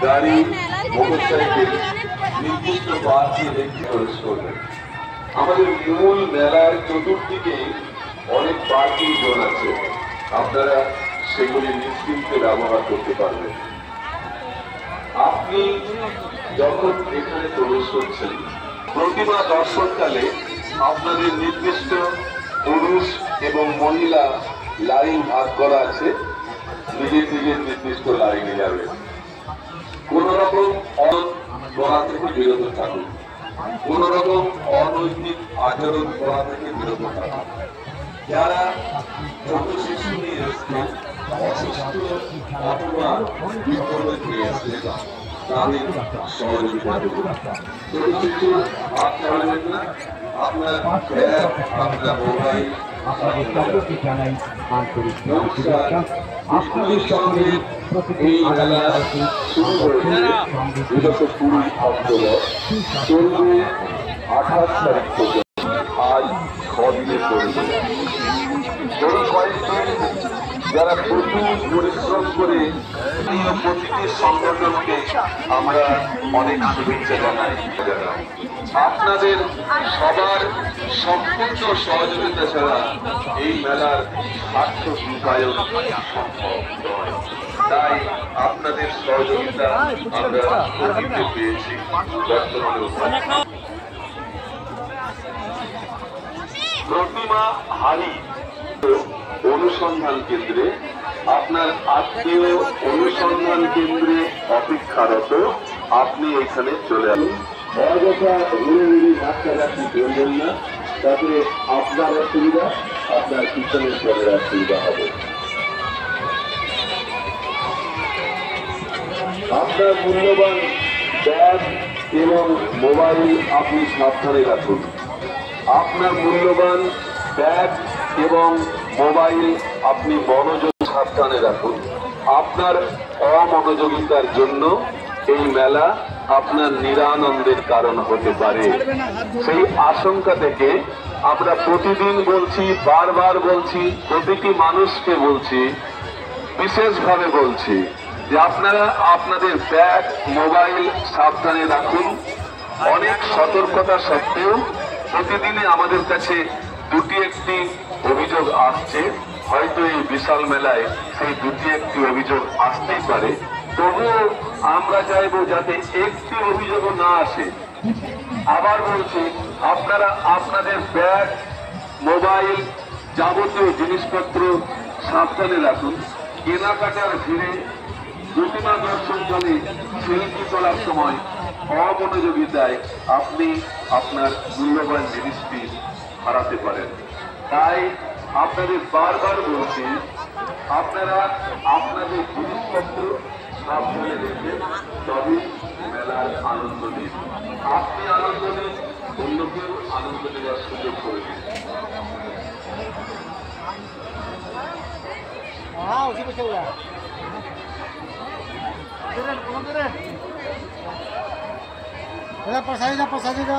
গাড়ি, মোটরসাইকেল নির্দিষ্ট পার্কে রেখে প্রবেশ করবেন। আমাদের মূল মেলার চতুর্দিকে অনেক পার্কিং জোন আছে, আপনারা সেগুলি নিশ্চিন্তে ব্যবহার করতে পারবেন। আপনি যখন এখানে প্রবেশ করছেন, প্রতিমা দর্শনকালে আপনাদের নির্দিষ্ট পুরুষ এবং মহিলা লাইন ভাগ করা আছে, নিজের নিজের নির্দিষ্ট লাইনে যাবে। কোন রকম করা থেকে বিরত থাকুন, কোন রকম অনৈতিক আচরণ করা থেকে বিরত থাকুন। যারা ছোট শিশু নিয়ে এসছে, অসুস্থ অথবা বিপদে নিয়ে এসছে, তাদের সহযোগিতা করুন। ছোট শিশু হাত ছাড়বেন না, আপনার ব্যাগ, আপনার মোবাইল, আপনাদের সঙ্গে এই মেলা শুরু হয়েছে বিগত 20 অক্টোবর, চলবে 28 তারিখ পর্যন্ত। আজ 6 দিনে চলবে। এই কয়েকদিন যারা প্রচুর পরিশ্রম করে প্রতিটি সংগঠনকে আমরা অনেক শুভেচ্ছা জানাই। আপনাদের সবার সম্পূর্ণ সহযোগিতা ছাড়া এই মেলার সার্থক রূপায়ণ সম্ভব নয়। তাই আপনাদের সহযোগিতা আমরা অতীতে পেয়েছি, বর্তমানে প্রতিমা হারি অনুসন্ধান কেন্দ্রে আপনার আত্মীয় অনুসন্ধান কেন্দ্রে অপেক্ষারত, আপনি এখানে চলে আসুন। অযথা ঘুরে ঘুরে ঘাটকাঘাটি করবেন না, তাতে আপনার অসুবিধা, আপনার পিছনের পরের অসুবিধা হবে। আপনার মূল্যবান ব্যাগ এবং মোবাইল আপনি সাবধানে রাখুন। আপনার মূল্যবান ব্যাগ এবং মোবাইল আপনি মনোযোগ সাবধানে রাখুন। আপনার অমনোযোগিতার জন্য এই মেলা আপনার নিরানন্দের কারণ হতে পারে। সেই আশঙ্কা থেকে আমরা প্রতিদিন বলছি, বারবার বলছি, প্রতিটি মানুষকে বলছি, বিশেষভাবে বলছি যে আপনারা আপনাদের ব্যাগ, মোবাইল সাবধানে রাখুন। অনেক সতর্কতা সত্ত্বেও প্রতিদিনই আমাদের কাছে দুটি একটি অভিযোগ আসছে। হয়তো এই বিশাল মেলায় সেই দুটি একটি অভিযোগ আসতেই পারে, তবুও আমরা চাইবো যাতে একটি অভিযোগও না আসে। আবার বলছি, আপনারা আপনাদের ব্যাগ, মোবাইল, যাবতীয় জিনিসপত্র সাবধানে রাখুন। কেনাকাটার ভিড়ে, প্রতিমা দর্শনকালে সেলফি তোলার সময় অমনোযোগিতায় আপনি আপনার মূল্যবান জিনিসটি হারাতে পারেন। তাই আপনাদের বারবার বলছি, আপনারা আপনাদের জিনিসপত্র সাবধানে রেখে তবে মেলার আনন্দ নিন। আপনি আনন্দ নিন, অন্যকেও আনন্দ নেওয়ার সুযোগ করে দিন। pasadita.